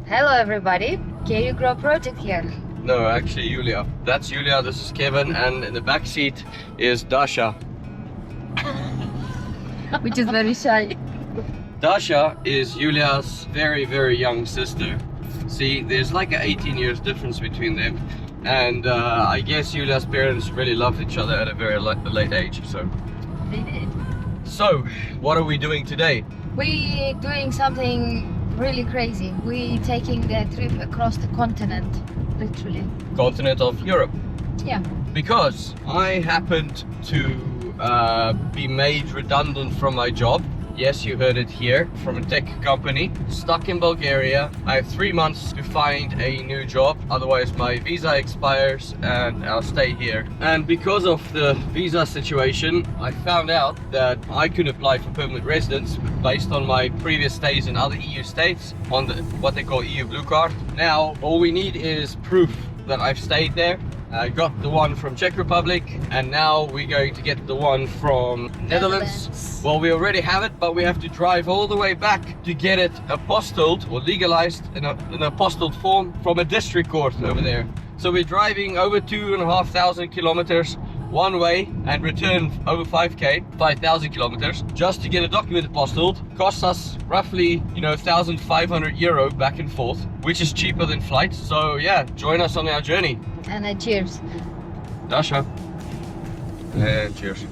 Hello everybody, Can Grow project here. No, actually Julia. That's Julia, this is Kevin, and in the back seat is Dasha. Which is very shy. Dasha is Julia's very, very young sister. See, there's like an 18 years difference between them. And I guess Julia's parents really loved each other at a very late age. So, They did. So, what are we doing today? We're doing something really crazy. We're taking a trip across the continent, literally. Continent of Europe. Yeah. Because I happened to be made redundant from my job. Yes, you heard it here, from a tech company. Stuck in Bulgaria. I have 3 months to find a new job, otherwise my visa expires and I'll stay here. And because of the visa situation, I found out that I could apply for permanent residence based on my previous stays in other EU states on what they call EU Blue Card. Now, all we need is proof that I've stayed there. I got the one from Czech Republic, and now we're going to get the one from Netherlands. Well, we already have it, but we have to drive all the way back to get it apostilled or legalized in an apostilled form from a district court over there. So we're driving over 2,500 kilometers one way and return over 5,000 kilometers just to get a document apostilled. Costs us roughly, 1,500 euro back and forth, which is cheaper than flights. So yeah, join us on our journey. And cheers. Dasha. And cheers.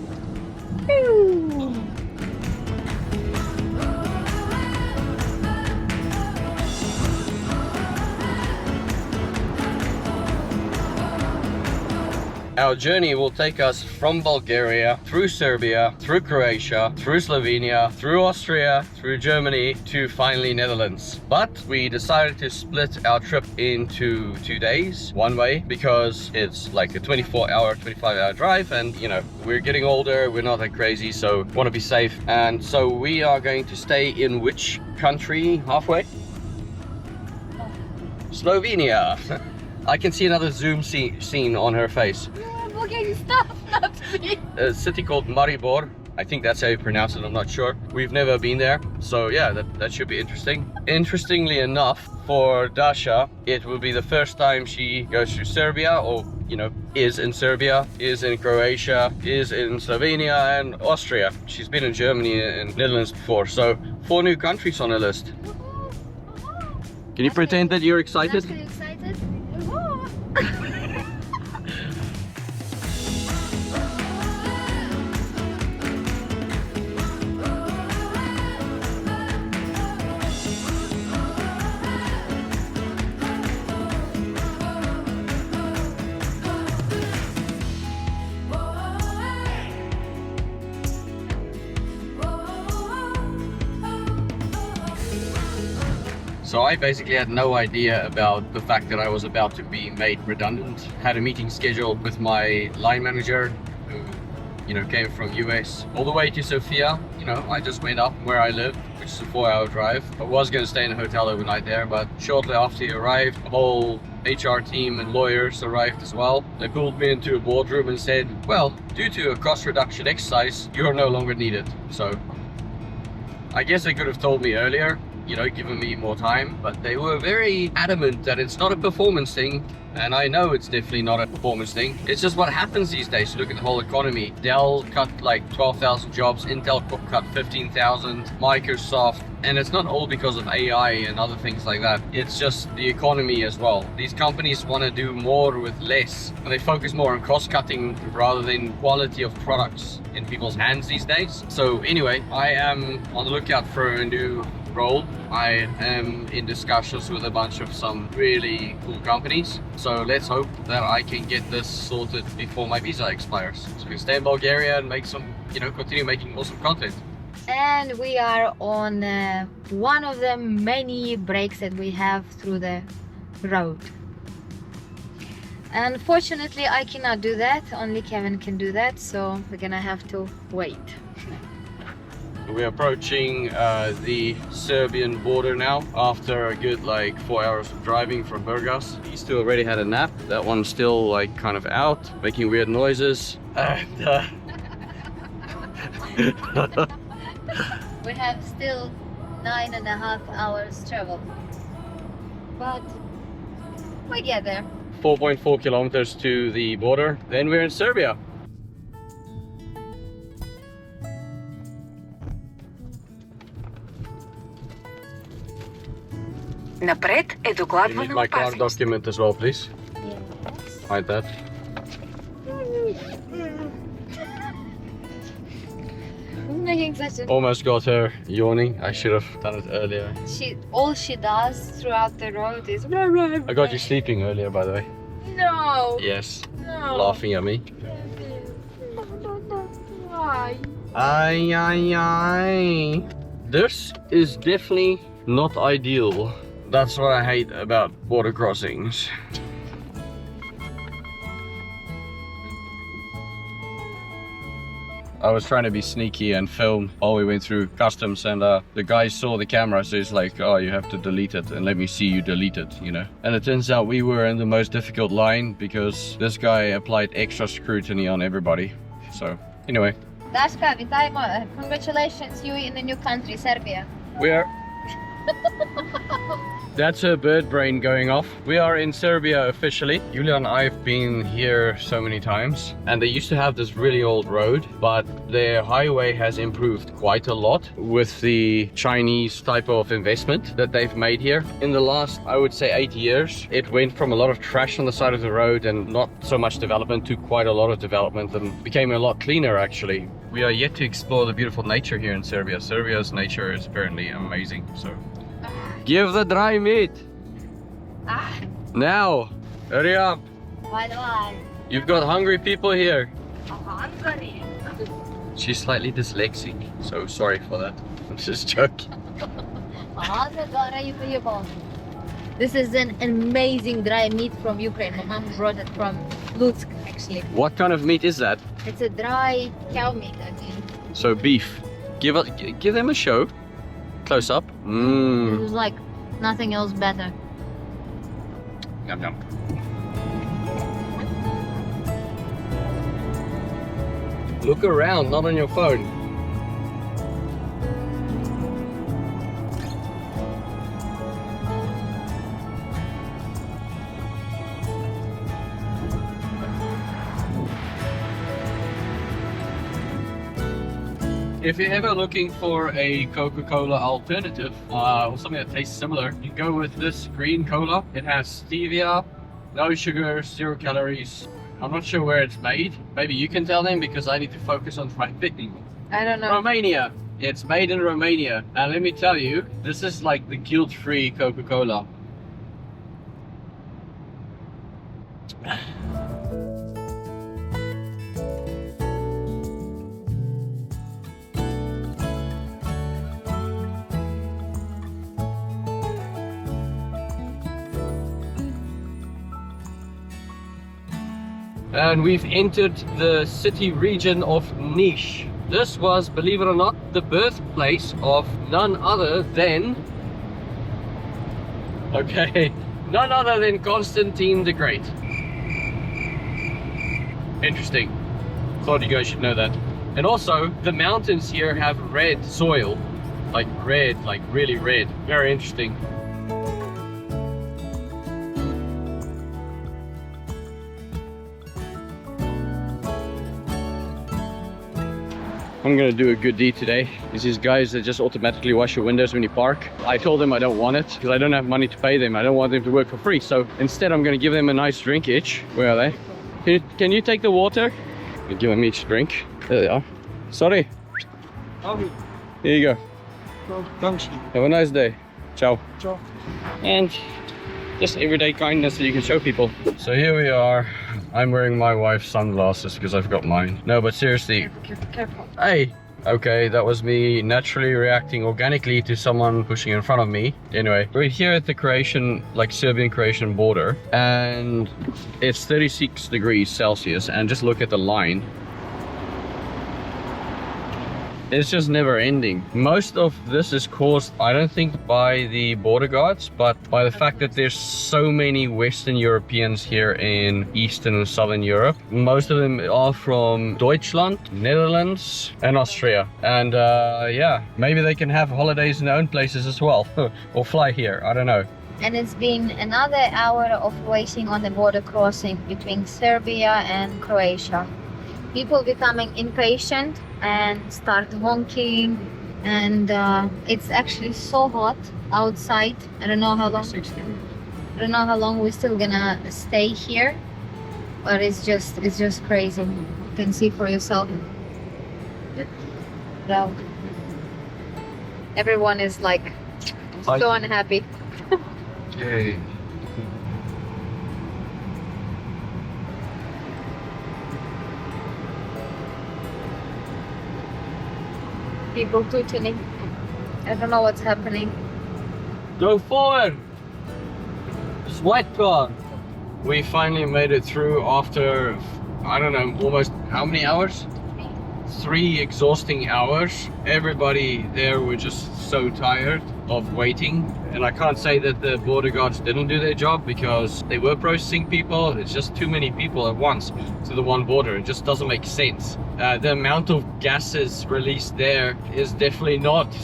Our journey will take us from Bulgaria, through Serbia, through Croatia, through Slovenia, through Austria, through Germany, to finally Netherlands. But we decided to split our trip into 2 days, one way, because it's like a 25-hour drive, and we're getting older, we're not that crazy, so want to be safe. And so we are going to stay in which country halfway? Slovenia. I can see another zoom scene on her face. Okay, stop, not me. A city called Maribor. I think that's how you pronounce it, I'm not sure. We've never been there, so yeah, that should be interesting. Interestingly enough, for Dasha, it will be the first time she goes to Serbia, or is in Serbia, is in Croatia, is in Slovenia and Austria. She's been in Germany and Netherlands before, so 4 new countries on her list. Can you pretend that you're excited? Are you excited? So I basically had no idea about the fact that I was about to be made redundant. Had a meeting scheduled with my line manager who, came from US all the way to Sofia. I just went up where I live, which is a 4-hour drive. I was going to stay in a hotel overnight there, but shortly after he arrived, the whole HR team and lawyers arrived as well. They pulled me into a boardroom and said, well, due to a cost reduction exercise, you're no longer needed. So I guess they could have told me earlier, given me more time, but they were very adamant that it's not a performance thing, and I know it's definitely not a performance thing. It's just what happens these days. Look at the whole economy. Dell cut like 12,000 jobs, Intel cut 15,000, Microsoft, and it's not all because of AI and other things like that. It's just the economy as well. These companies want to do more with less, and they focus more on cost cutting rather than quality of products in people's hands these days. So anyway, I am on the lookout for a new role. I am in discussions with a bunch of some really cool companies, so let's hope that I can get this sorted before my visa expires, so we can stay in Bulgaria and make some, continue making awesome content. And we are on one of the many breaks that we have through the road. Unfortunately, I cannot do that, only Kevin can do that, so we're gonna have to wait. We're approaching the Serbian border now after a good 4 hours of driving from Burgas. He still already had a nap. That one's still kind of out, making weird noises. And, We have still 9.5 hours travel. but we get there. 4.4 kilometers to the border, then we're in Serbia. Напред е You need докладвана my car опасност. document as well, please. Yes. Hide that. Making such a Almost got her yawning. I should have done it earlier. all she does throughout the road is I got you sleeping earlier, by the way. no. Yes. No. Laughing at me. Why? Aye, aye, aye. This is definitely not ideal. That's what I hate about border crossings. I was trying to be sneaky and film while we went through customs, and the guy saw the camera, so he's like, oh, you have to delete it and let me see you delete it, you know. And it turns out we were in the most difficult line because this guy applied extra scrutiny on everybody. So anyway, Daška, vitajmo. Congratulations, you in the new country, Serbia. we're that's her bird brain going off. We are in Serbia officially. Julia and I have been here so many times, and they used to have this really old road, but their highway has improved quite a lot with the Chinese type of investment that they've made here. In the last, I would say 8 years, it went from a lot of trash on the side of the road and not so much development to quite a lot of development, and became a lot cleaner actually. We are yet to explore the beautiful nature here in Serbia. Serbia's nature is apparently amazing, so. Give the dry meat! Ah, Now! Hurry up! why do I? You've got hungry people here. Hungary. She's slightly dyslexic, so sorry for that. I'm just joking. This is an amazing dry meat from Ukraine. My mom brought it from Lutsk, actually. What kind of meat is that? It's a dry cow meat, I think. So beef. Give them a show. Close up. It Mmm. was like nothing else better. Yum yum. Look around, not on your phone. If you're ever looking for a Coca-Cola alternative, or something that tastes similar, you go with this green cola. It has stevia, no sugar, 0 calories. I'm not sure where it's made. Maybe you can tell them because I need to focus on my picking. I don't know. Romania. It's made in Romania. And let me tell you, this is like the guilt-free Coca-Cola. And we've entered the city region of Niš. This was, believe it or not, the birthplace of none other than... Okay, none other than Constantine the Great. Interesting. Thought you guys should know that. And also, the mountains here have red soil. Like red, like really red. Very interesting. I'm gonna do a good deed today. It's these guys that just automatically wash your windows when you park. I told them I don't want it because I don't have money to pay them. I don't want them to work for free. So instead I'm gonna give them a nice drink each. Where are they? Can you take the water? You give them each drink. There they are. Sorry. Here you go. Thanks. Have a nice day. Ciao. Ciao. And just everyday kindness that you can show people. So here we are. I'm wearing my wife's sunglasses because I've got mine. No, but seriously. Careful. Hey! Okay, that was me naturally reacting organically to someone pushing in front of me. Anyway, we're here at the Croatian, like Serbian-Croatian border, and it's 36 degrees Celsius, and just look at the line. It's just never ending. Most of this is caused, I don't think, by the border guards, but by the fact that there's so many Western Europeans here in Eastern and Southern Europe. Most of them are from Deutschland, Netherlands, and Austria. And yeah, maybe they can have holidays in their own places as well, or fly here, I don't know. and it's been another hour of waiting on the border crossing between Serbia and Croatia. People becoming impatient and start honking, and it's actually so hot outside. I don't know how long. I don't know how long we're still gonna stay here, but it's just crazy. You can see for yourself. So everyone is like so unhappy. Yay. People tooting. I don't know what's happening. Go forward! Sweat car! We finally made it through after, I don't know, almost how many hours? 3 exhausting hours. Everybody there were just so tired of waiting, and I can't say that the border guards didn't do their job, because they were processing people. It's just too many people at once to the one border. It just doesn't make sense. The amount of gases released there is definitely not,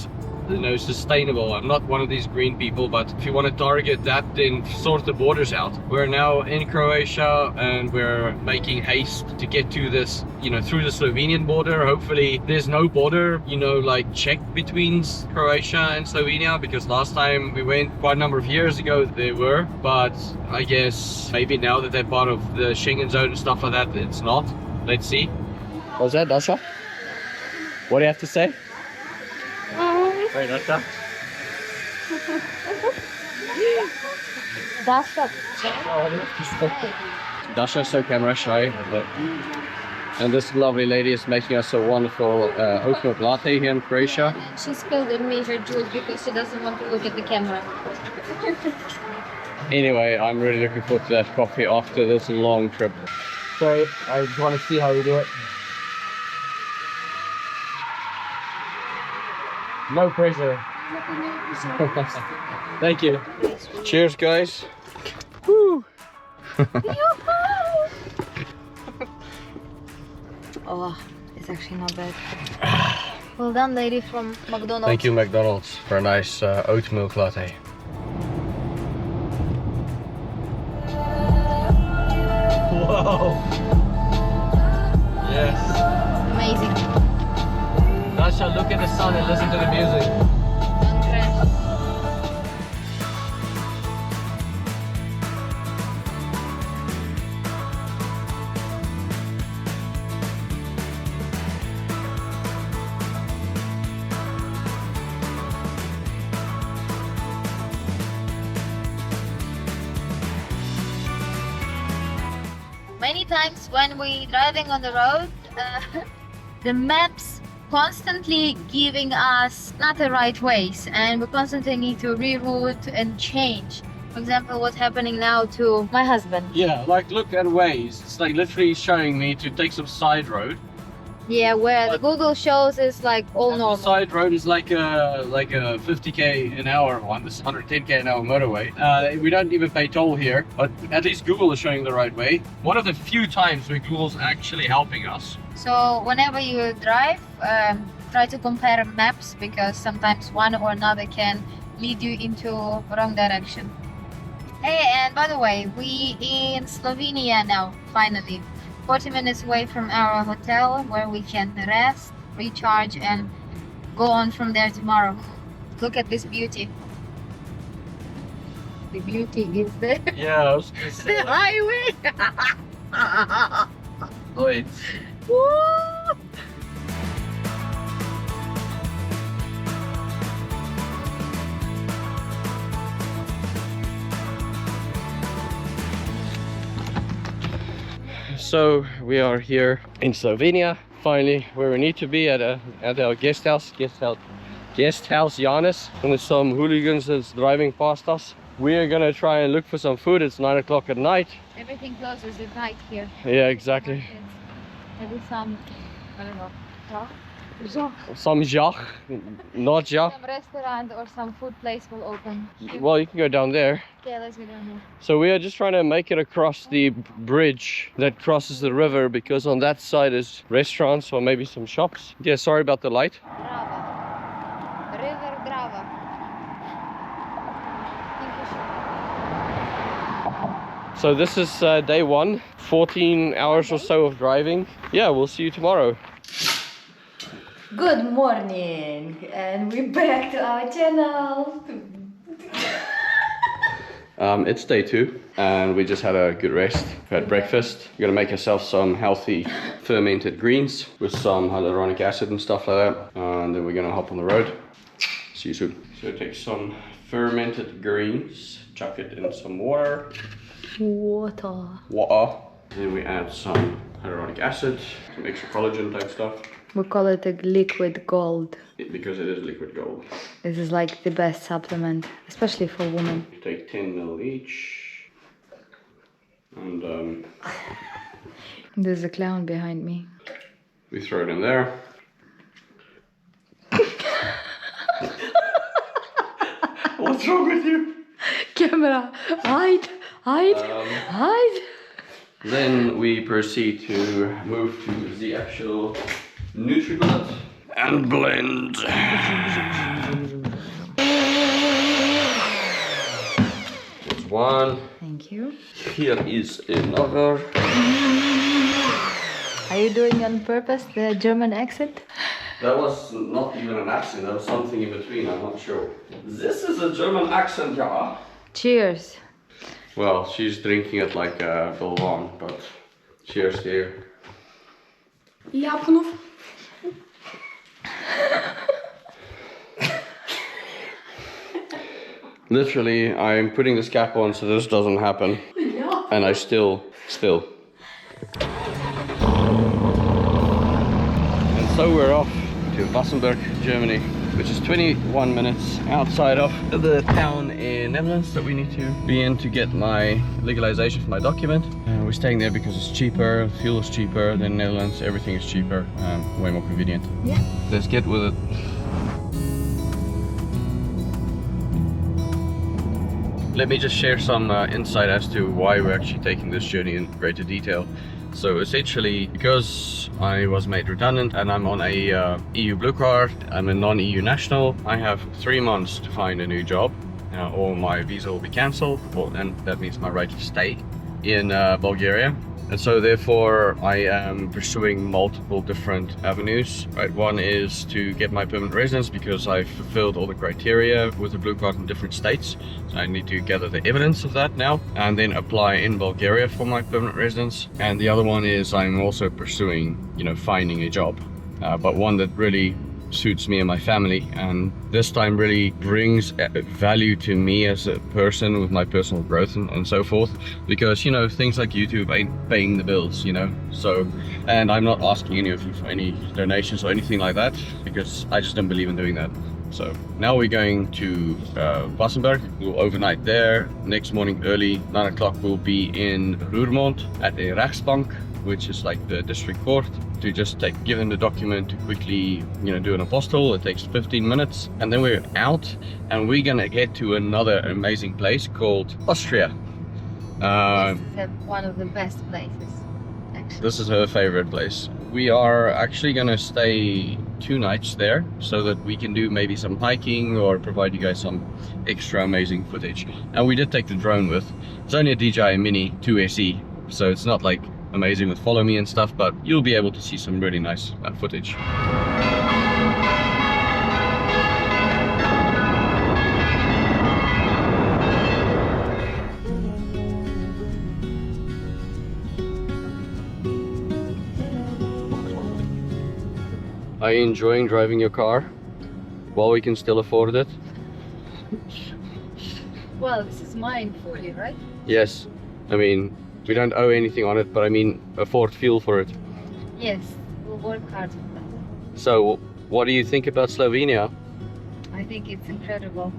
you know, sustainable. I'm not one of these green people, but if you want to target that, then sort the borders out. We're now in Croatia and we're making haste to get to this, you know, through the Slovenian border. Hopefully there's no border, you know, like check between Croatia and Slovenia, because last time we went quite a number of years ago there were, but I guess maybe now that they're part of the Schengen zone and stuff like that, it's not. Let's see. What's that, Dasha? What do you have to say? Wait, Dasha? Dasha's so camera shy, and this lovely lady is making us a wonderful oat milk latte here in Croatia. She spilled in me her juice because she doesn't want to look at the camera. Anyway, I'm really looking forward to that coffee after this long trip. Sorry, I just want to see how you do it. No pressure. Thank you. Cheers, guys. Woo! Oh, it's actually not bad. Well done, lady from McDonald's. Thank you, McDonald's, for a nice oat milk latte. Whoa! Yes. Amazing. Dasha, look at the sun and listen to the music. Don't crash. Many times when we driving on the road, the maps constantly giving us not the right ways, and we constantly need to reroute and change. For example, what's happening now to my husband. Yeah, like look at Waze. It's like literally showing me to take some side road. Yeah, where the But- Google shows is like all And the normal. side road is like a 50k an hour one. This is 110k an hour motorway. We don't even pay toll here, but at least Google is showing the right way. One of the few times where Google's actually helping us. So whenever you drive, try to compare maps, because sometimes one or another can lead you into wrong direction. Hey, and by the way, we in Slovenia now, finally. 40 minutes away from our hotel, where we can rest, recharge, and go on from there tomorrow. Look at this beauty. The beauty is the Yeah, I was gonna say. highway. Wait. Woo! So we are here in Slovenia, finally where we need to be at our guest house Janus. And there's some hooligans that's driving past us. We are gonna try and look for some food. It's 9 o'clock at night. Everything closes at night here. Yeah, exactly. Maybe some, I don't know, Some Jach, not Jach. some restaurant or some food place will open. Well, you can go down there. Yeah, let's go down here. So we are just trying to make it across the bridge that crosses the river, because on that side is restaurants or maybe some shops. Yeah, sorry about the light. Drava. River Drava. So this is day 1, 14 hours or so of driving. Yeah, we'll see you tomorrow. Good morning, and we're back to our channel. It's day 2 and we just had a good rest. We had breakfast. We're gonna make ourselves some healthy fermented greens with some hyaluronic acid and stuff like that. And then we're gonna hop on the road. See you soon. So take some fermented greens, chuck it in some water. Water. Then we add some hyaluronic acid, some extra collagen type stuff. We call it a liquid gold. Because it is liquid gold. This is like the best supplement, especially for women. You take 10 ml each. And there's a clown behind me. We throw it in there. What's wrong with you? Camera, hide. Then we proceed to move to the actual NutriBlood and blend. There's one. Thank you. Here is another. Are you doing on purpose the German accent? That was not even an accent, that was something in between, I'm not sure. This is a German accent, yeah. Cheers. Well, she's drinking it like a Belvan, but cheers dear. Ja, genoeg. Literally, I'm putting this cap on so this doesn't happen. Ja. And I still. And so we're off to Wassenberg, Germany, which is 21 minutes outside of the town in Netherlands that we need to be in to get my legalization for my document. We're staying there because it's cheaper, fuel is cheaper than Netherlands, everything is cheaper, way more convenient. Yeah. Let's get with it. Let me just share some insight as to why we're actually taking this journey in greater detail. So essentially, because I was made redundant and I'm on a EU blue card, I'm a non-EU national, I have 3 months to find a new job or my visa will be cancelled, and that means my right to stay in Bulgaria. And so therefore I am pursuing multiple different avenues. Right, one is to get my permanent residence because I've fulfilled all the criteria with the blue card in different states. So I need to gather the evidence of that now and then apply in Bulgaria for my permanent residence. And the other one is I'm also pursuing, finding a job, but one that really suits me and my family, and this time really brings value to me as a person with my personal growth and so forth, because things like YouTube ain't paying the bills, so, and I'm not asking any of you for any donations or anything like that because I just don't believe in doing that. So now we're going to Wassenberg. We'll overnight there. Next morning early 9 o'clock we'll be in Roermond at the Rechtsbank, which is like the district court, to just give them the document to quickly, do an apostille. It takes 15 minutes, and then we're out, and we're gonna get to another amazing place called Austria. This is one of the best places, actually. This is her favorite place. We are actually gonna stay 2 nights there, so that we can do maybe some hiking or provide you guys some extra amazing footage. And we did take the drone with. It's only a DJI Mini 2 SE, so it's not like amazing with follow me and stuff, but you'll be able to see some really nice footage. Are you enjoying driving your car while we can still afford it? Well, this is mine fully, right? Yes, I mean, we don't owe anything on it, but I mean, afford fuel for it. Yes, we'll work hard for that. So, what do you think about Slovenia? I think it's incredible.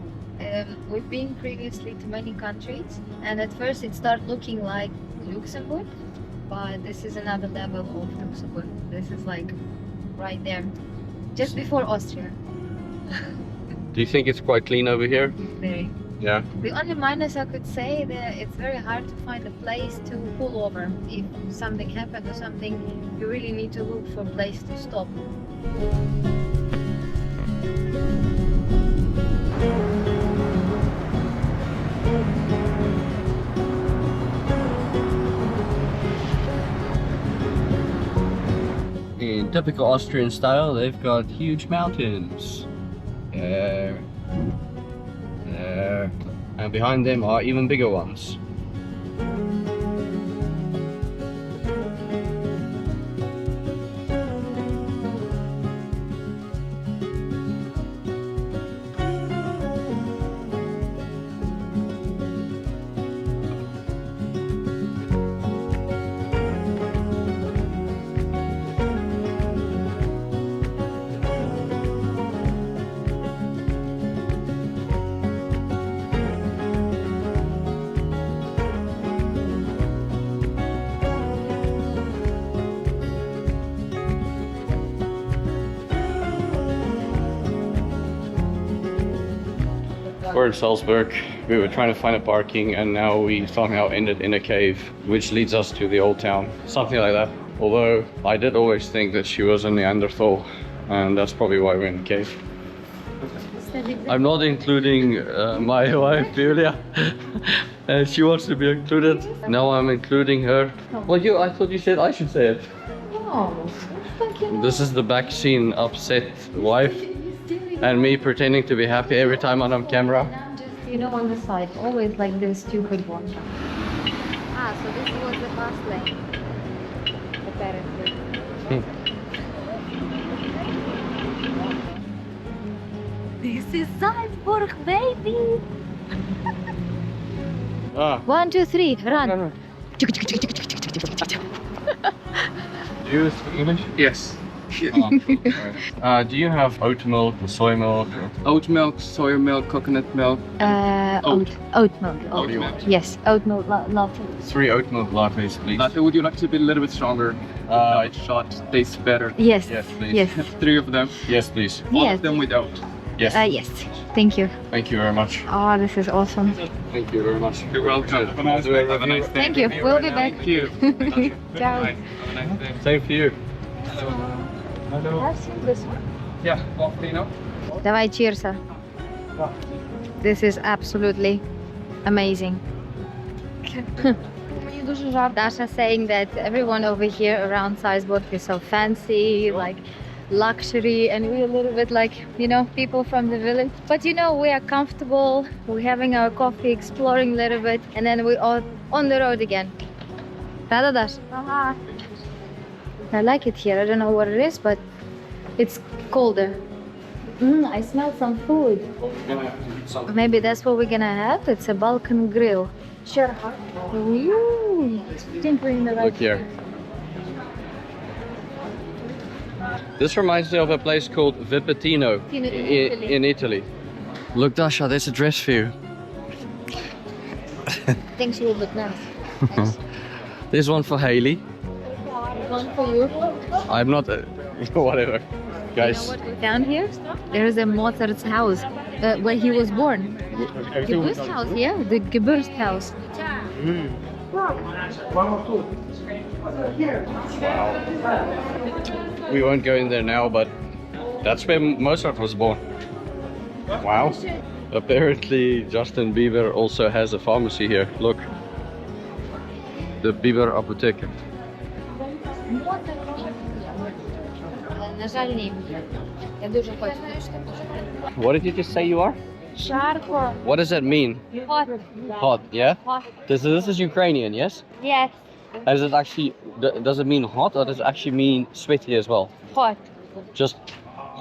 We've been previously to many countries, and at first it started looking like Luxembourg, but this is another level of Luxembourg. This is like right there, just before Austria. Do you think it's quite clean over here? Very. Yeah. The only minus I could say that it's very hard to find a place to pull over. If something happened or something, you really need to look for a place to stop. typical Austrian style, they've got huge mountains. There. There. And behind them are even bigger ones. We're in Salzburg. We were trying to find a parking and now we somehow ended in a cave which leads us to the old town. Something like that. Although I did always think that she was a Neanderthal and that's probably why we're in the cave. I'm not including my wife Julia. She wants to be included. Now I'm including her. Well, I thought you said I should say it. Oh, This is the back scene, upset wife. And me pretending to be happy every time I'm on camera. I'm just, you know, on the side, always like this stupid one. Ah, so this was the fast lane, apparently. This is Salzburg, baby! Ah. 1, 2, 3, run! No. Do you speak English? Yes. Do you have oat milk, soy milk? Oat milk, soy milk, coconut milk. Oat milk. Oat milk. Yes, oat milk latte. 3 oat milk lattes, please. Latte, would you like to be a little bit stronger? Light shot tastes better. Yes, Yes, please. yes, 3 of them. Yes, please. All yes. of them without. Yes. Yes, thank you. Thank you very much. Oh, this is awesome. Thank you very much. You're welcome. Have a nice day. Have a nice day. Thank you, we'll be back. Thank you. Ciao. Have a nice day. Same for you. Hello. Have seen this one? Yeah, coffee, no? Давай, cheers. This is absolutely amazing. Dasha saying that everyone over here around Salzburg is so fancy, like luxury, and we're a little bit like, you know, people from the village. But you know, we are comfortable, we're having our coffee, exploring a little bit, and then we're all on the road again. Rada, Dash? I like it here. I don't know what it is, but it's colder. I smell some food. Maybe that's what we're gonna have. It's a Balkan grill. Sure. Ooh, think we're in the right Look here. This reminds me of a place called Vipitino in Italy. Look, Dasha, there's a dress for you. I think she will look nice. There's one for Haley. One for you. I'm not whatever. You know Guys, what we found here? There is a Mozart's house where he was born. Geburtshaus, yeah, the Geburtshaus. we won't go in there now, but that's where Mozart was born. Wow. Apparently Justin Bieber also has a pharmacy here. Look. The Bieber Apotheke. На жаль, ні. Я дуже хочу. What did you just say you are? Жарко. What does that mean? Hot. Hot, yeah? Hot. This is Ukrainian, yes? Yes. Does it actually, does it mean hot or does it actually mean sweaty as well? Hot. Just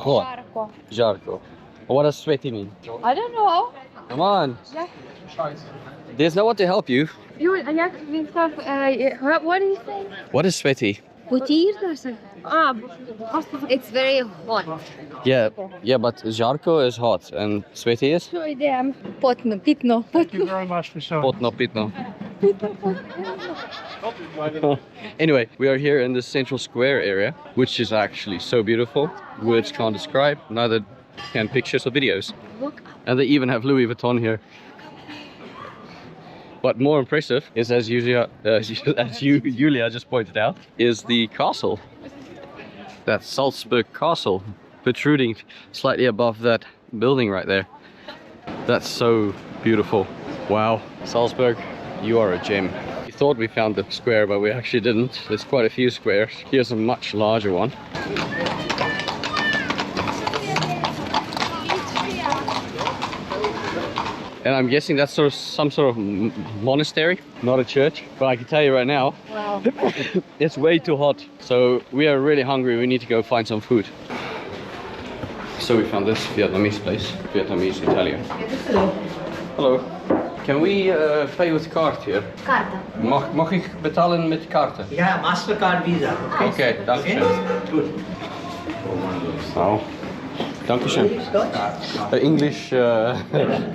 hot. Жарко. Jarko. What does sweaty mean? I don't know. Come on. There's no one to help you. Як він сказав, what do you say? What is sweaty? Потір даже? It's very hot. Yeah, but Jarko is hot and sweaty is? Що йдемо? Потно, пітно. Potno pitno. Anyway, we are here in the central square area, which is actually so beautiful. Words can't describe, neither can pictures or videos. And they even have Louis Vuitton here. But more impressive is, as Julia just pointed out, is the castle. That Salzburg castle, protruding slightly above that building right there. That's so beautiful. Wow, Salzburg, you are a gem. thought we found the square, but we actually didn't. There's quite a few squares. Here's a much larger one. And I'm guessing that's some sort of monastery, not a church. But I can tell you right now, Wow. it's way too hot. So we are really hungry. We need to go find some food. So we found this Vietnamese place, Vietnamese Italian. Hello. Can we pay with card here? Carta. Mag ik betalen met kaarten? Yeah, Mastercard Visa. Okay, dankeschön. Good. Oh, dankeschön. English,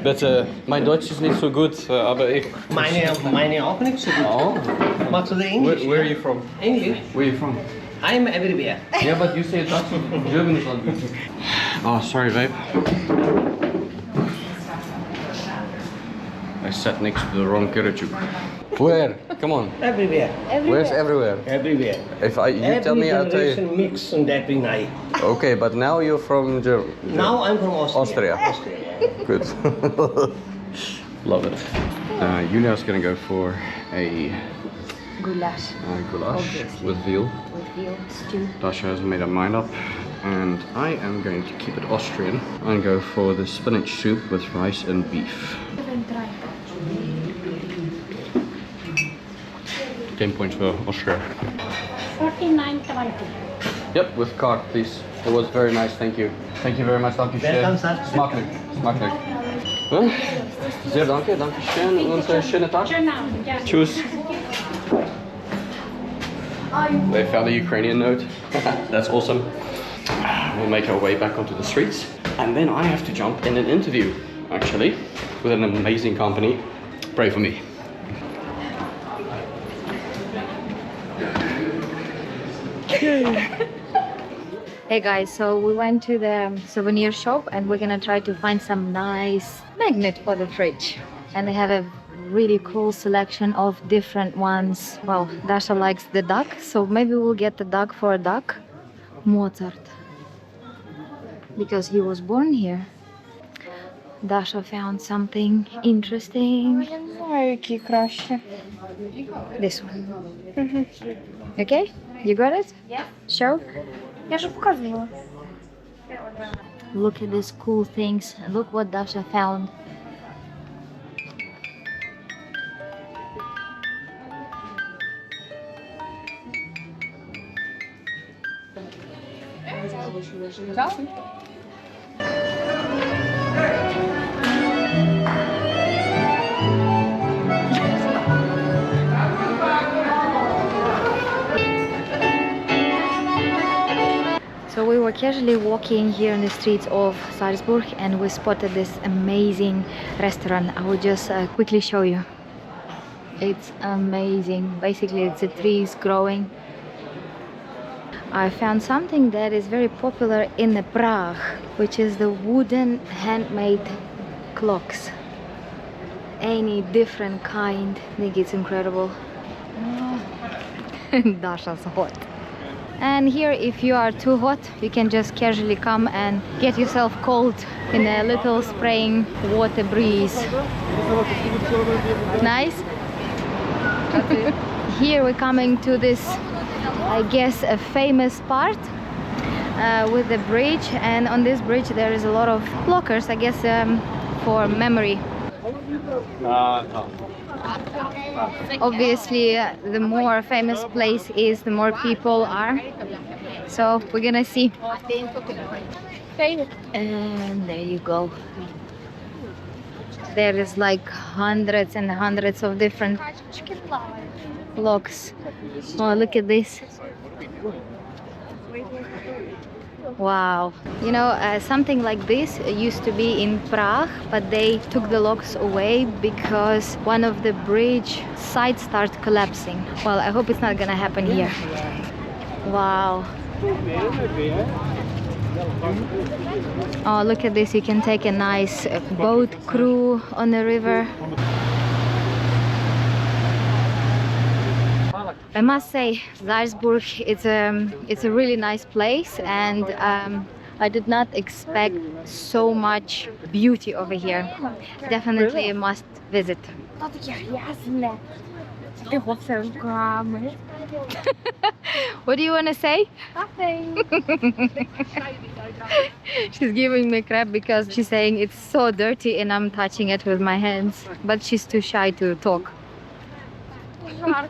but mein Deutsch ist nicht so gut, aber ich... Meine auch nicht so gut. Oh. What's the English? Where are you from? English? Where are you from? I'm everywhere. Yeah, but you say Dutch and German is not good. Oh, sorry, babe. I sat next to the wrong Kirichuk. Where? Come on. Everywhere. Where's everywhere? Everywhere. If you tell me, I'll tell you. Generation mix and every night. Okay, but now you're from Germany. Now I'm from Austria. Austria. Good. Love it. Julia's gonna go for a Goulash. goulash Obviously. with veal. With veal stew. Dasha has made her mind up, and I am going to keep it Austrian and go for the spinach soup with rice and beef. 10 points for Austria. 49.20. Yep, with card, please. It was very nice, thank you. Thank you very much, danke schön. Welcome, sir. Smakelijk, smakelijk. Huh? Zeer danke, danke schön und schönen Tag. Tschüss. They found a Ukrainian note. That's awesome. We'll make our way back onto the streets. And then I have to jump in an interview, actually, with an amazing company. Pray for me. Hey guys, so we went to the souvenir shop and we're gonna try to find some nice magnet for the fridge. And they have a really cool selection of different ones. Well, Dasha likes the duck, so maybe we'll get the duck for a duck. Mozart. Because he was born here. Dasha found something interesting. This one. Okay? You got it? Yeah. Show? Я же показывала. Look at these cool things. Look what Dasha found. So we were casually walking here in the streets of Salzburg and we spotted this amazing restaurant. I will just quickly show you. It's amazing. Basically, it's the trees growing. I found something that is very popular in the Prague, which is the wooden handmade clocks. Any different kind. I think it's incredible. Dasha's hot. And here, if you are too hot, you can just casually come and get yourself cold in a little spraying water breeze. Nice? Here we're coming to this, I guess, a famous part with the bridge, and on this bridge there is a lot of lockers, I guess, for memory. Obviously, the more famous place is, the more people are. So we're gonna see. And there you go. There is like hundreds and hundreds of different locks. Oh, look at this. Wow. You know, something like this used to be in Prague, but they took the locks away because one of the bridge sides started collapsing. Well, I hope it's not gonna happen here. Wow. Oh, look at this. You can take a nice boat cruise on the river. I must say, Salzburg, it's a really nice place, and I did not expect so much beauty over here. Definitely a must visit. To takie jasne. Takie chłopcami. What do you want to say? Nothing. She's giving me crap because she's saying it's so dirty and I'm touching it with my hands. But she's too shy to talk. Żarty.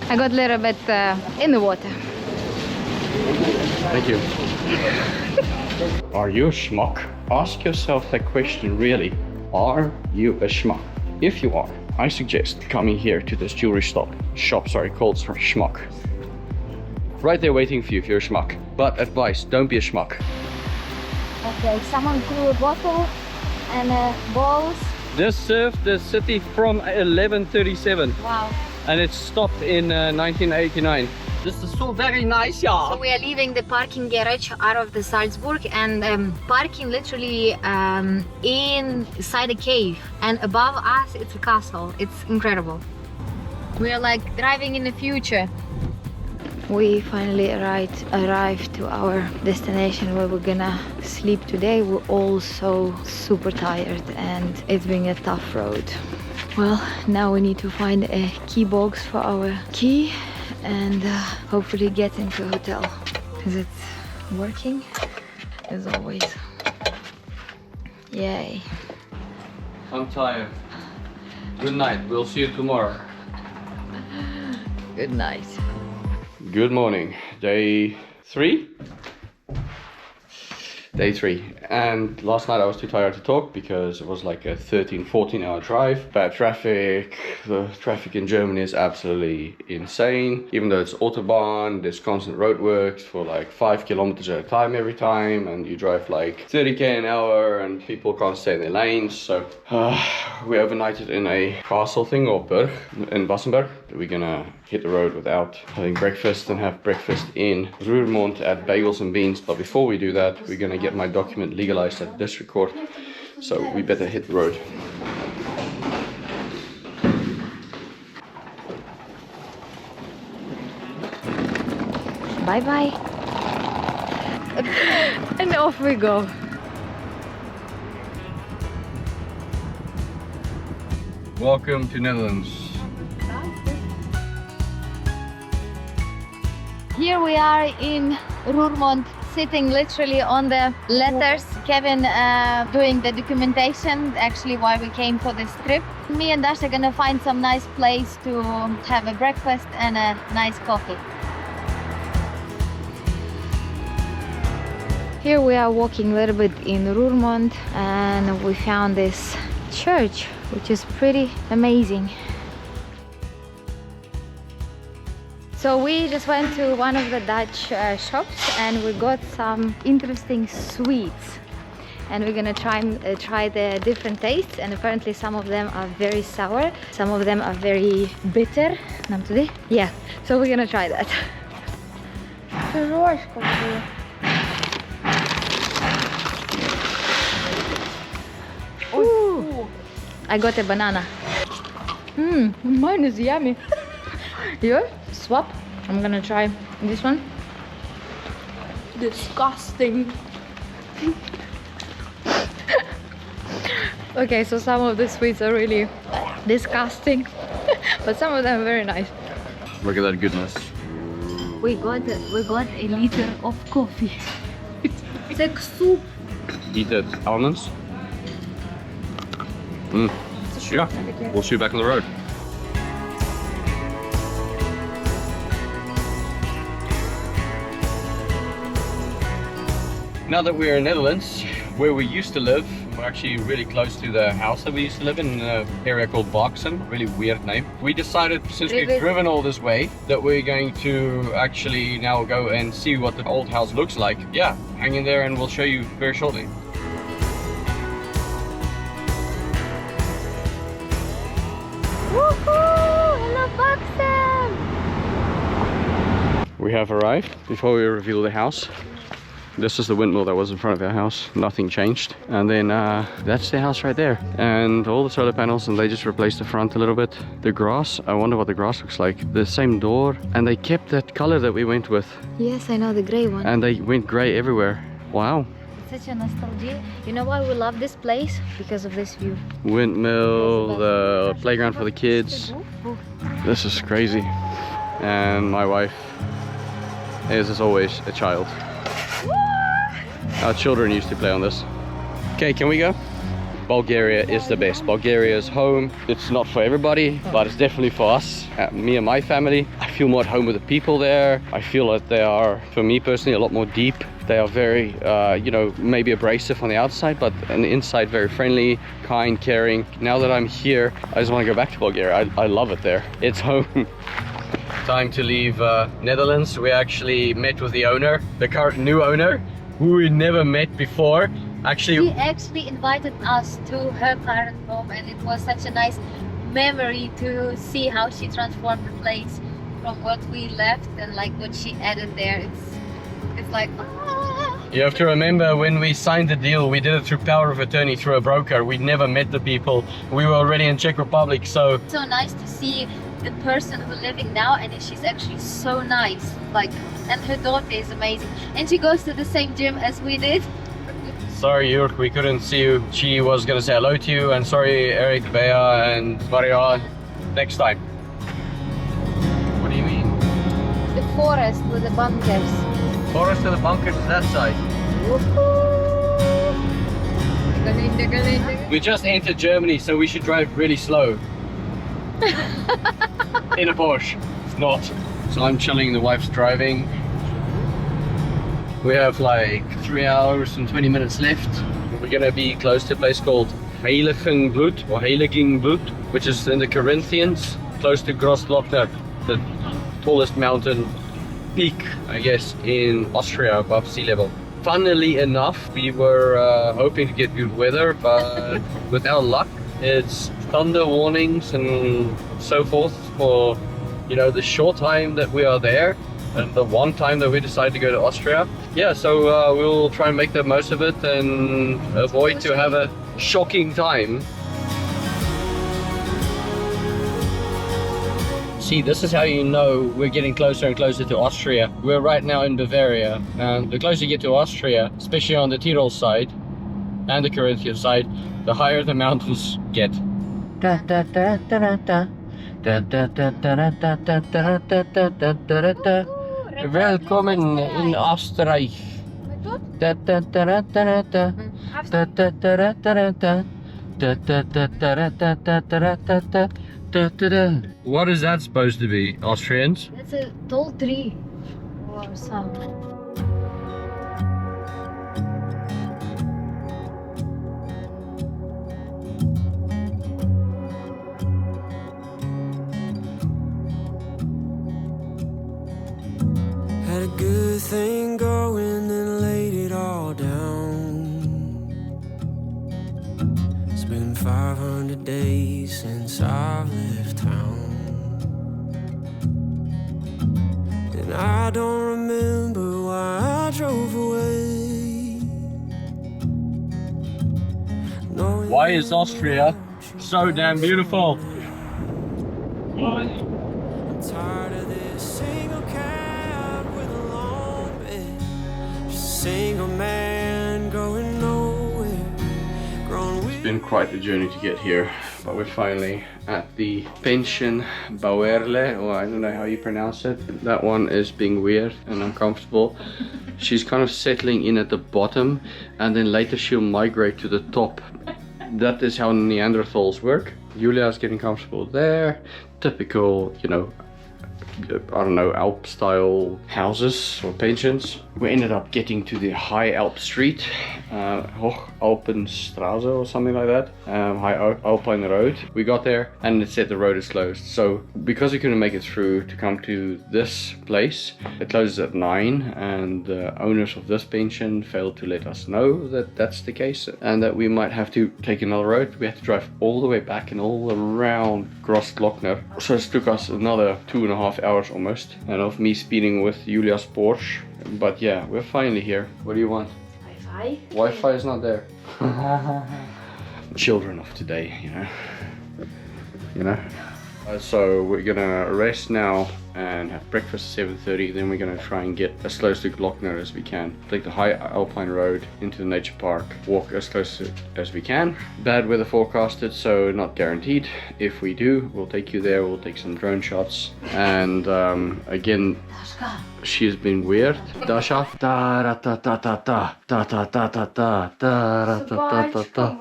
I got a little bit in the water. Thank you. Are you a schmuck? Ask yourself that question really. Are you a schmuck? If you are, I suggest coming here to this jewelry shop called Schmuck. Right there waiting for you if you're a schmuck. But advice, don't be a schmuck. Okay, someone threw a bottle and balls. This served the city from 1137 Wow. and it stopped in 1989. This is so very nice, yeah. So we are leaving the parking garage out of the Salzburg and parking literally inside a cave, and above us it's a castle. It's incredible. We are like driving in the future. We finally arrived to our destination where we're gonna sleep today. We're all so super tired and it's been a tough road. Well, now we need to find a key box for our key and hopefully get into a hotel. Is it working? As always. Yay. I'm tired. Good night. We'll see you tomorrow. Good night. Good morning. Day 3? Day 3. And last night I was too tired to talk because it was like a 13-14 hour drive. Bad traffic. The traffic in Germany is absolutely insane. Even though it's Autobahn, there's constant roadworks for like 5 kilometers at a time every time, and you drive like 30k an hour and people can't stay in their lanes. So we overnighted in a castle thing, or burg in Wassenberg. We're gonna hit the road without having breakfast and have breakfast in Roermond at Bagels and Beans. But before we do that, we're gonna get my document legalized at the district court. So we better hit the road. Bye bye. And off we go. Welcome to Netherlands. Here we are in Roermond, sitting literally on the letters. Kevin doing the documentation, actually why we came for this trip. Me and Dash are gonna find some nice place to have a breakfast and a nice coffee. Here we are walking a little bit in Roermond and we found this church, which is pretty amazing. So we just went to one of the Dutch shops and we got some interesting sweets. And we're gonna try the different tastes, and apparently some of them are very sour, some of them are very bitter. Nam today? Yeah, so we're gonna try that. Ooh, I got a banana. Mine is yummy. Here, swap. I'm gonna try this one. Disgusting. Okay, so some of the sweets are really disgusting, but some of them are very nice. Look at that goodness. We got a liter of coffee. It's like soup. Eat it. Almonds. Yeah, we'll see you back on the road. Now that we're in Netherlands, where we used to live, we're actually really close to the house that we used to live in an area called Balkans, really weird name. We decided, since we've driven all this way, that we're going to actually now go and see what the old house looks like. Yeah, hang in there and we'll show you very shortly. Woohoo! Hello, Boxen! We have arrived. Before we reveal the house, This is the windmill that was in front of our house. Nothing changed. And then that's the house right there. And all the solar panels, and they just replaced the front a little bit. The grass, I wonder what the grass looks like. The same door, and they kept that color that we went with. Yes, I know, the gray one. And they went gray everywhere. Wow. Such a nostalgia. You know why we love this place? Because of this view. Windmill, the playground for the kids. This is crazy. And my wife is, as always, a child. Our children used to play on this. Okay, can we go? Bulgaria is the best. Bulgaria is home. It's not for everybody, but it's definitely for us, me and my family. I feel more at home with the people there. I feel that they are, for me personally, a lot more deep. They are very, you know, maybe abrasive on the outside, but on the inside very friendly, kind, caring. Now that I'm here, I just want to go back to Bulgaria. I love it there. It's home. Time to leave Netherlands. We actually met with the owner, the current new owner, who we never met before. She actually invited us to her current home, and it was such a nice memory to see how she transformed the place from what we left and like what she added there. It's like, ah. You have to remember, when we signed the deal, we did it through power of attorney through a broker. We never met the people. We were already in Czech Republic, so Nice to see the person who's living now, and she's actually so nice. Like, and her daughter is amazing, and she goes to the same gym as we did. sorry Jurk, we couldn't see you. She was gonna say hello to you, and sorry Eric, Bea and Maria. Next time. What do you mean? The forest with the bunkers. Forest to the bunkers is that side. We just entered Germany, so we should drive really slow. In a Porsche. It's not. So I'm chilling, the wife's driving. We have like 3 hours and 20 minutes left. We're gonna be close to a place called Heiligenblut or Heiligenblut, which is in the Corinthians, close to Grossglockner, the tallest mountain peak, I guess, in Austria above sea level. Funnily enough, we were hoping to get good weather, but without luck, it's thunder warnings and so forth for, you know, the short time that we are there and the one time that we decide to go to Austria. Yeah, so we'll try and make the most of it and avoid to have a shocking time. See, this is how you know we're getting closer and closer to Austria. We're right now in Bavaria, and the closer you get to Austria, especially on the Tyrol side and the Carinthian side, the higher the mountains get. Welcome in Austria. What is that supposed to be, Austrians? That's a tall tree or something. Had a good thing going, then laid it all down. It's been 500 days since I've left town, and I don't remember why I drove away. Why is Austria so damn beautiful? I'm tired of this single cab with a long bed, just a single man going nowhere. It's been quite the journey to get here, but we're finally at the pension Bauerle, or I don't know how you pronounce it. That one is being weird and uncomfortable. She's kind of settling in at the bottom, and then later she'll migrate to the top. That is how Neanderthals work. Julia's getting comfortable there. Typical, you know, I don't know, Alp style houses or pensions. We ended up getting to the High Alp Street, Hoch Alpenstraße or something like that, High Alpine Road. We got there and it said the road is closed. So because we couldn't make it through to come to this place, it closes at 9, and the owners of this pension failed to let us know that that's the case and that we might have to take another road. We had to drive all the way back and all around Grossglockner. So it took us another 2.5 hours hours almost, and of me speeding with Julia's Porsche. But yeah, we're finally here. What do you want? Wi-Fi? Wi-Fi is not there. Children of today, you know. So we're gonna rest now and have breakfast at 7:30. Then we're gonna try and get as close to Glockner as we can. Take the high Alpine road into the nature park. Walk as close as we can. Bad weather forecasted, so not guaranteed. If we do, we'll take you there. We'll take some drone shots. And again, she has been weird. Dasha. Da ra ta ta ta ta ta ta ta ta ta ta ra ta ta ta ta.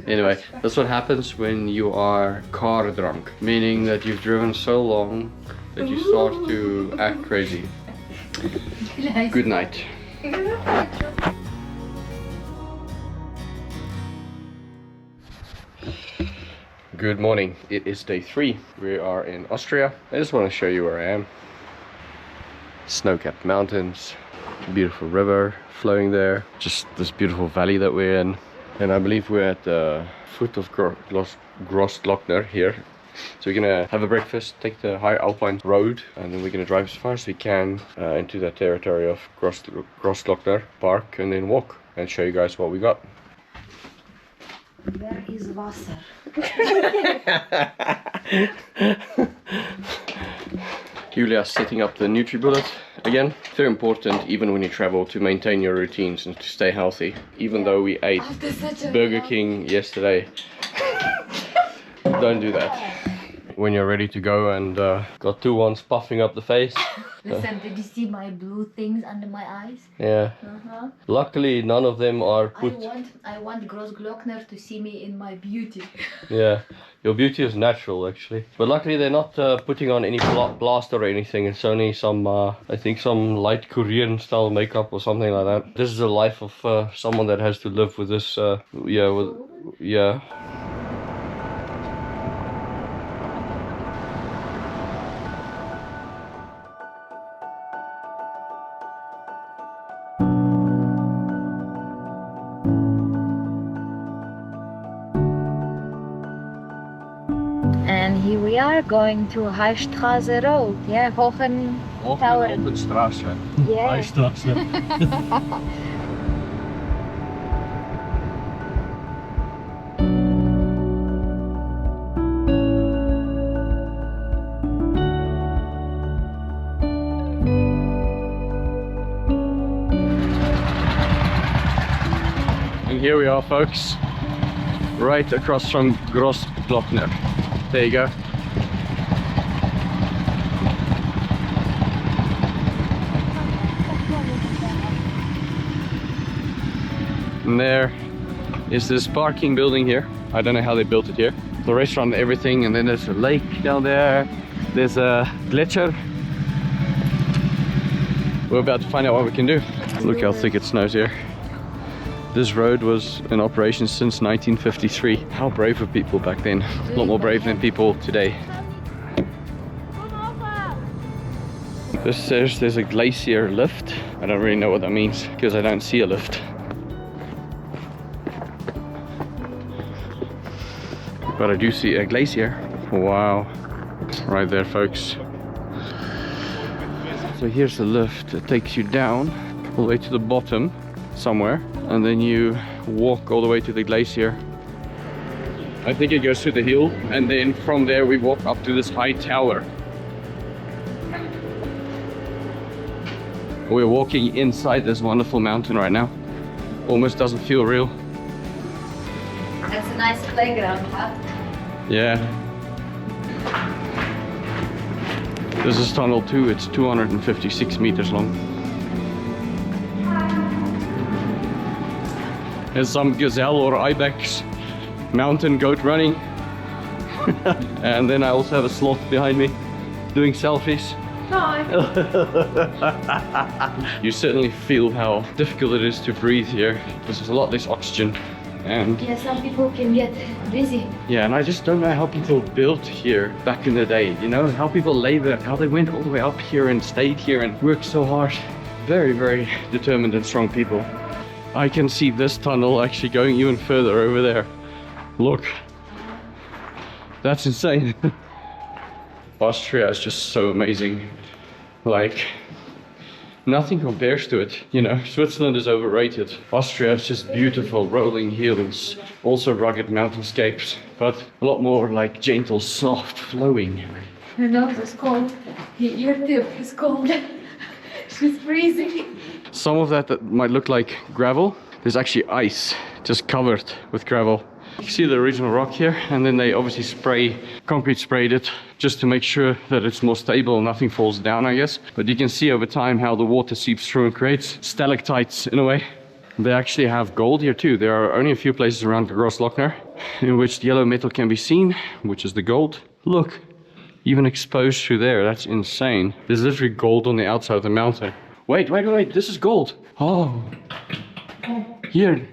Anyway, that's what happens when you are car drunk, meaning that you've driven so long that you start to act crazy. Good night. Good morning. It is day 3. We are in Austria. I just want to show you where I am. Snow-capped mountains, beautiful river flowing there, just this beautiful valley that we're in. And I believe we're at the foot of Grossglockner here. So we're gonna have a breakfast, take the high Alpine road, and then we're gonna drive as far as we can into the territory of Grossglockner Park, and then walk and show you guys what we got. Where is Wasser? Julia's setting up the NutriBullet again. Very important, even when you travel, to maintain your routines and to stay healthy. Even though we ate Burger King yesterday, don't do that. When you're ready to go and got 2 ones puffing up the face. Listen, did you see my blue things under my eyes? Yeah. Luckily, none of them are put. I want Grossglockner to see me in my beauty. Yeah, your beauty is natural actually. But luckily they're not putting on any plaster or anything. It's only some, I think some light Korean style makeup or something like that. This is the life of someone that has to live with this, yeah. And here we are going to Heistraße Road, yeah, Hohen Tower. Straße. Yeah. Straße. And here we are, folks, right across from Grossglockner. There you go. And there is this parking building here. I don't know how they built it here. The restaurant and everything, and then there's a lake down there. There's a Glacial. We're about to find out what we can do. Look how thick it snows here. This road was in operation since 1953. How brave were people back then? A lot more brave than people today. This says there's a glacier lift. I don't really know what that means because I don't see a lift. But I do see a glacier. Wow. Right there, folks. So here's the lift that takes you down all the way to the bottom somewhere, and then you walk all the way to the glacier. I think it goes to the hill, and then from there we walk up to this high tower. We're walking inside this wonderful mountain right now. Almost doesn't feel real. That's a nice playground, huh? Yeah. This is tunnel 2, it's 256 meters long. There's some gazelle or ibex mountain goat running. And then I also have a sloth behind me doing selfies. Hi. You certainly feel how difficult it is to breathe here because there's a lot less oxygen. And Yeah, some people can get busy. yeah, and I just don't know how people built here back in the day, you know, how people labored, how they went all the way up here and stayed here and worked so hard. Very, very determined and strong people. I can see this tunnel actually going even further over there. Look. That's insane. Austria is just so amazing. Like, nothing compares to it, you know. Switzerland is overrated. Austria is just beautiful, rolling hills, also rugged mountainscapes, but a lot more like gentle, soft, flowing. Her nose is cold. Your tip is cold. She's freezing. Some of that might look like gravel. There's actually ice, just covered with gravel. You see the original rock here, and then they obviously concrete sprayed it just to make sure that it's more stable, nothing falls down, I guess. But you can see over time how the water seeps through and creates stalactites in a way. They actually have gold here too. There are only a few places around Grossglockner in which the yellow metal can be seen, which is the gold. Look, even exposed through there, that's insane. There's literally gold on the outside of the mountain. Wait, this is gold. Oh, here.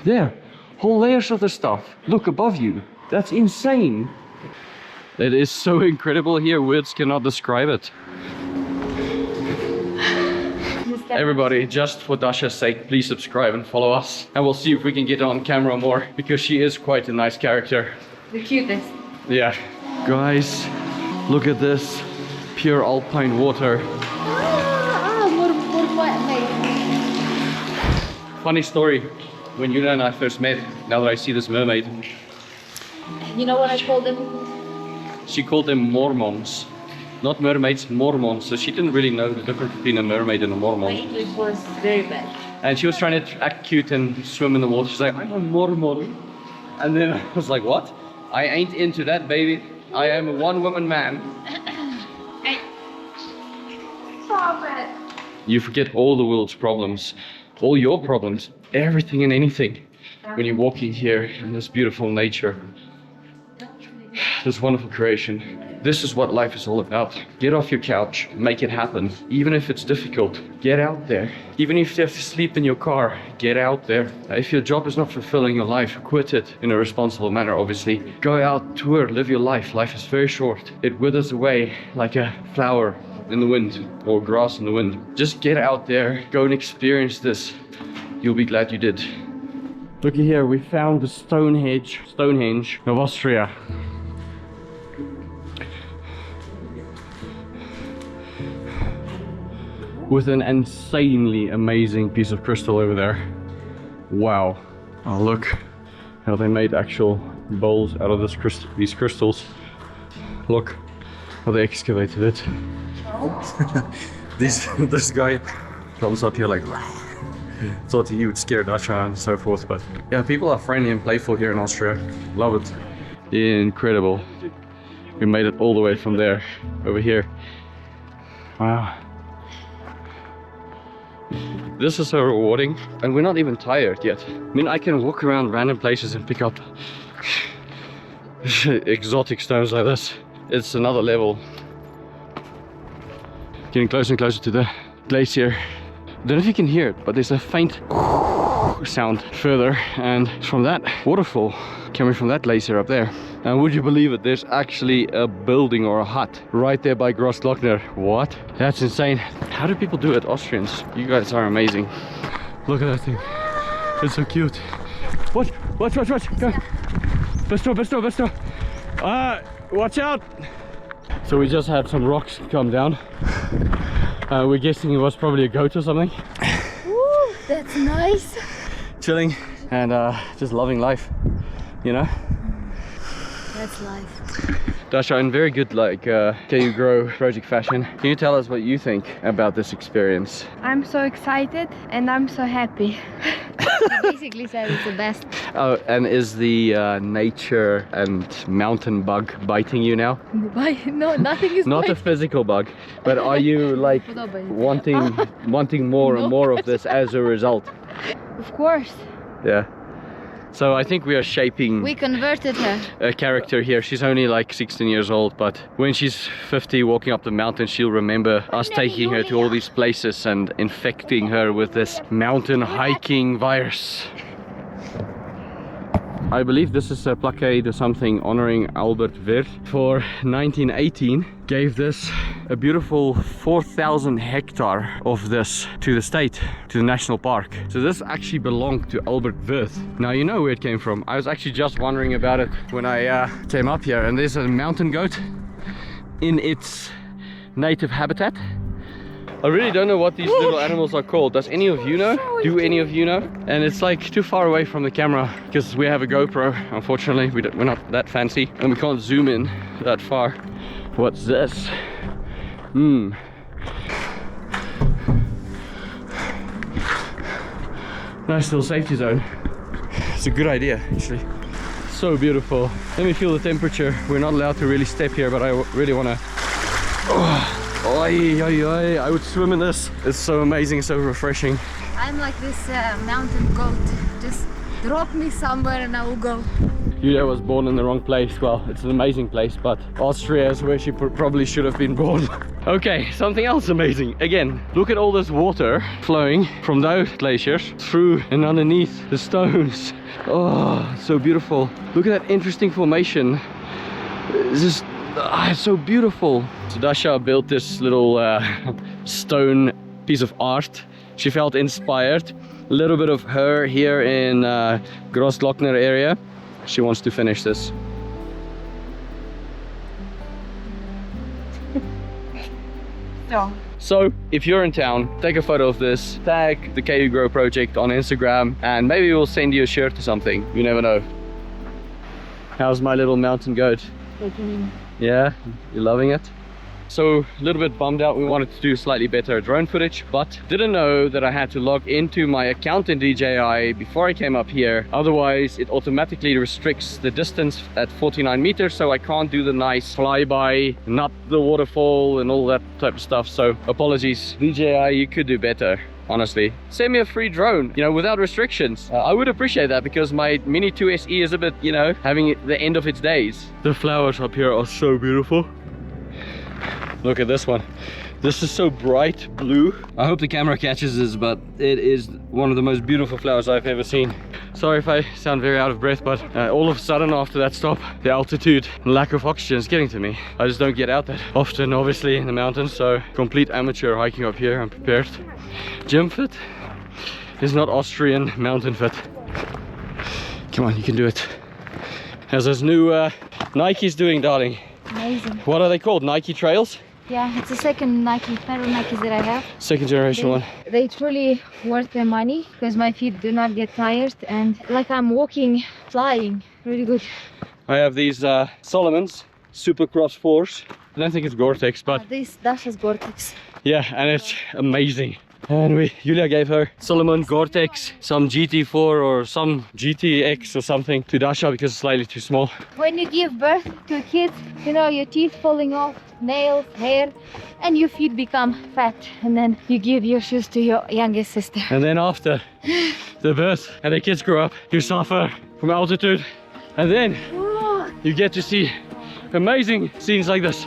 There, whole layers of the stuff. Look above you. That's insane. It is so incredible here, words cannot describe it. Everybody, just for Dasha's sake, please subscribe and follow us. And we'll see if we can get on camera more, because she is quite a nice character. The cutest. Yeah. Guys, look at this. Pure alpine water. Funny story. When Yuna and I first met, now that I see this mermaid. You know what I called them? She called them Mormons. Not mermaids, Mormons. So she didn't really know the difference between a mermaid and a My Mormon. English was very bad. And she was trying to act cute and swim in the water. She's like, I'm a Mormon. And then I was like, what? I ain't into that, baby. I am a one-woman man. Stop it. You forget all the world's problems, all your problems, everything and anything when you're walking here in this beautiful nature, this wonderful creation. This is what life is all about. Get off your couch, make it happen. Even if it's difficult, get out there. Even if you have to sleep in your car, get out there. If your job is not fulfilling your life, quit it in a responsible manner, obviously. Go out, tour, live your life. Life is very short. It withers away like a flower in the wind or grass in the wind. Just get out there, go and experience this. You'll be glad you did. Looky here, we found the Stonehenge of Austria. With an insanely amazing piece of crystal over there. Wow. Oh, look how they made actual bowls out of these crystals. Look how they excavated it. This guy comes up here like thought he would scare Dasha and so forth, but yeah, people are friendly and playful here in Austria. Love it. Incredible. We made it all the way from there over here. Wow. This is so rewarding, and we're not even tired yet. I mean, I can walk around random places and pick up exotic stones like this. It's another level. Getting closer and closer to the glacier. I don't know if you can hear it, but there's a faint sound further, and it's from that waterfall coming from that glacier up there. And would you believe it, there's actually a building or a hut right there by Grossglockner. What? That's insane. How do people do it, Austrians? You guys are amazing. Look at that thing. It's so cute. Watch. Go. Besto. Watch out. So we just had some rocks come down. We're guessing it was probably a goat or something. Ooh, that's nice. Chilling and just loving life, you know? That's life. Dasha, in very good KU Grow project fashion, can you tell us what you think about this experience? I'm so excited and I'm so happy. You basically said it's the best. Oh, and is the nature and mountain bug biting you now? No, nothing is Not a physical bug, but are you like wanting more and more of this as a result? Of course. Yeah. So I think we are shaping We converted her. a character here. She's only like 16 years old, but when she's 50 walking up the mountain, she'll remember us taking her to all these places and infecting her with this mountain hiking virus. I believe this is a plaque or something honoring Albert Wirth. For 1918 gave this a beautiful 4,000 hectare of this to the state, to the national park. So this actually belonged to Albert Wirth. Now you know where it came from. I was actually just wondering about it when I came up here, and there's a mountain goat in its native habitat. I really don't know what these little animals are called. Does any of you know? Do any of you know? And it's like too far away from the camera because we have a GoPro. Unfortunately, we're not that fancy and we can't zoom in that far. What's this? Nice little safety zone. It's a good idea, actually. So beautiful. Let me feel the temperature. We're not allowed to really step here, but I really want to... I would swim in this. It's so amazing, so refreshing. I'm like this mountain goat. Just drop me somewhere and I will go. Julia was born in the wrong place. Well, it's an amazing place, but Austria is where she probably should have been born. Okay, something else amazing. Again, look at all this water flowing from those glaciers through and underneath the stones. Oh, it's so beautiful. Look at that interesting formation. It's just, it's so beautiful. So Dasha built this little stone piece of art. She felt inspired. A little bit of her here in Grossglockner area. She wants to finish this. So if you're in town, take a photo of this, tag the KU Grow project on Instagram, and maybe we'll send you a shirt or something. You never know. How's my little mountain goat? Yeah, you're loving it? So a little bit bummed out. We wanted to do slightly better drone footage, but didn't know that I had to log into my account in DJI before I came up here. Otherwise it automatically restricts the distance at 49 meters, so I can't do the nice flyby, not the waterfall and all that type of stuff. So apologies, DJI, you could do better. Honestly, send me a free drone, you know, without restrictions. I would appreciate that, because my Mini 2 SE is a bit, you know, having the end of its days. The flowers up here are so beautiful. Look at this one. This is so bright blue. I hope the camera catches this, but it is one of the most beautiful flowers I've ever seen. Sorry if I sound very out of breath, but all of a sudden after that stop, the altitude and lack of oxygen is getting to me. I just don't get out that often, obviously, in the mountains, so complete amateur hiking up here. I'm prepared. Gym fit is not Austrian mountain fit. Come on, you can do it. How's those new Nikes doing, darling? Amazing. What are they called? Nike Trails? Yeah, it's the second Nike, pair of Nikes that I have. Second generation one. They truly worth their money, because my feet do not get tired, and like I'm walking, flying, really good. I have these Solomons Supercross 4s. I don't think it's Gore-Tex, but This Dasha's Gore-Tex. yeah, and it's amazing. And Julia gave her Solomon Gore-Tex, some GT4 or some GTX or something to Dasha because it's slightly too small. When you give birth to a kid, you know, your teeth falling off, nails, hair, and your feet become fat, and then you give your shoes to your youngest sister. And then after the birth and the kids grow up, you suffer from altitude, and then you get to see amazing scenes like this.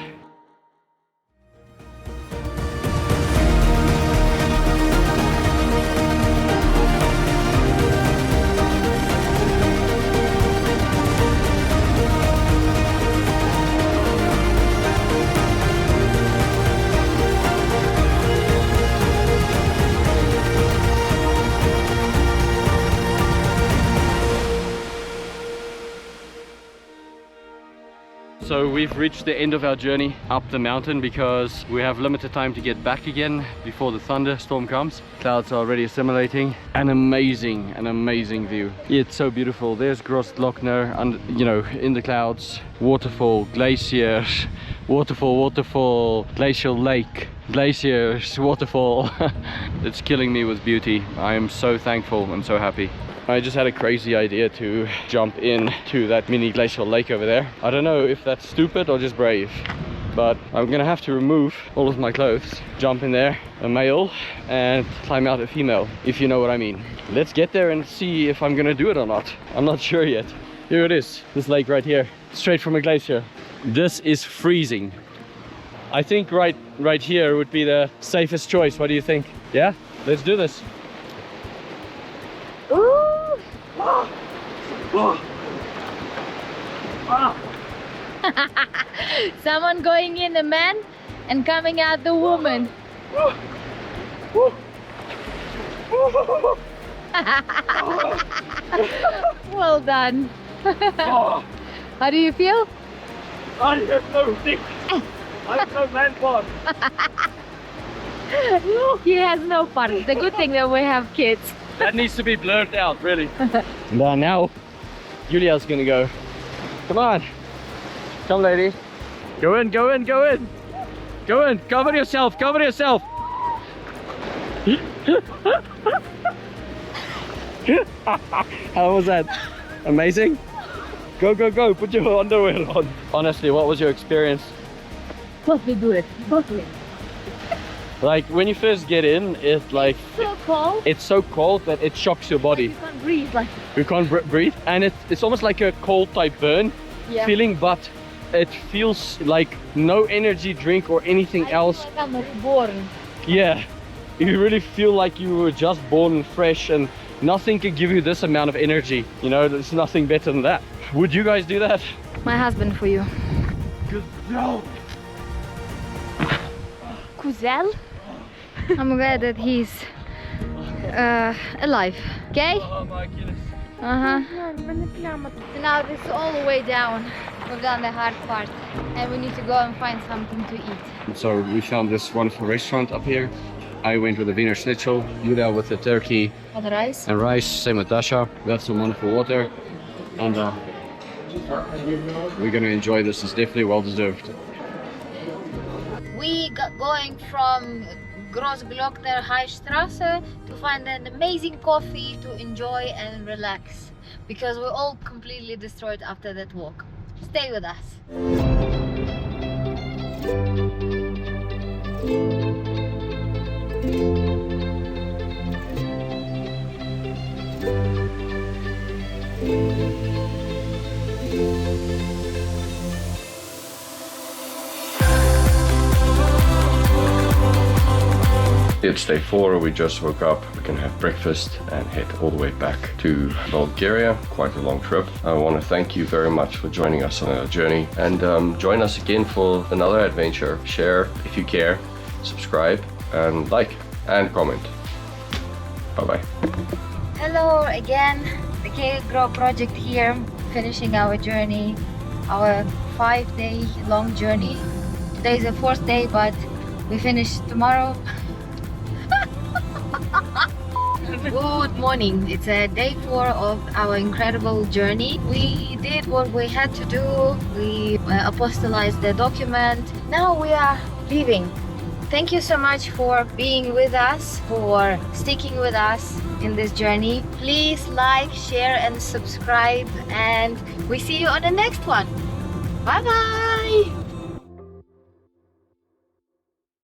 So we've reached the end of our journey up the mountain because we have limited time to get back again before the thunderstorm comes. Clouds are already assimilating. An amazing view. It's so beautiful. There's Grossglockner, and you know, in the clouds, waterfall, glaciers, waterfall, glacial lake, glaciers, waterfall. It's killing me with beauty. I am so thankful and so happy. I just had a crazy idea to jump into that mini glacial lake over there. I don't know if that's stupid or just brave, but I'm gonna have to remove all of my clothes, jump in there, a male, and climb out a female, if you know what I mean. Let's get there and see if I'm gonna do it or not. I'm not sure yet. Here it is, this lake right here, straight from a glacier. This is freezing. I think right here would be the safest choice. What do you think? Yeah, let's do this. Someone going in, a man and coming out the woman. Well done. How do you feel? I have no dick. I have no man part. He has no part. The good thing that we have kids. That needs to be blurred out, really. Now, Julia's gonna go. Come on. Come, lady. Go in, go in, go in. Go in. Cover yourself, cover yourself. How was that? Amazing? Go, go, go. Put your underwear on. Honestly, what was your experience? Totally do it. Totally. Like, when you first get in, it's like... So cold. It's so cold that it shocks your body. You can't breathe. Like, You can't breathe. And it's almost like a cold type burn feeling, but it feels like no energy drink or anything else. I feel like I'm born. Yeah. You really feel like you were just born fresh, and nothing can give you this amount of energy. You know, there's nothing better than that. Would you guys do that? My husband for you. No. Kuzel. I'm glad that he's alive. Okay? Oh my goodness. Now this is all the way down. We've done the hard part, and we need to go and find something to eat. So we found this wonderful restaurant up here. I went with the Wiener Schnitzel, Julia with the turkey What, rice? and rice, same with Dasha. We got some wonderful water, and we're gonna enjoy this. It's definitely well deserved. We got going from Grossglockner High Strasse to find an amazing coffee to enjoy and relax, because we're all completely destroyed after that walk. Stay with us. It's day 4, we just woke up. We can have breakfast and head all the way back to Bulgaria. Quite a long trip. I want to thank you very much for joining us on our journey, and join us again for another adventure. Share if you care, subscribe and like and comment. Bye bye. Hello again, the K-Grow project here, finishing our journey, our 5-day long journey. Today is the 4th day, but we finish tomorrow. Good morning, it's day 4 of our incredible journey. We did what we had to do, we apostolized the document. Now we are leaving. Thank you so much for being with us, for sticking with us in this journey. Please like, share and subscribe, and we see you on the next one. Bye bye.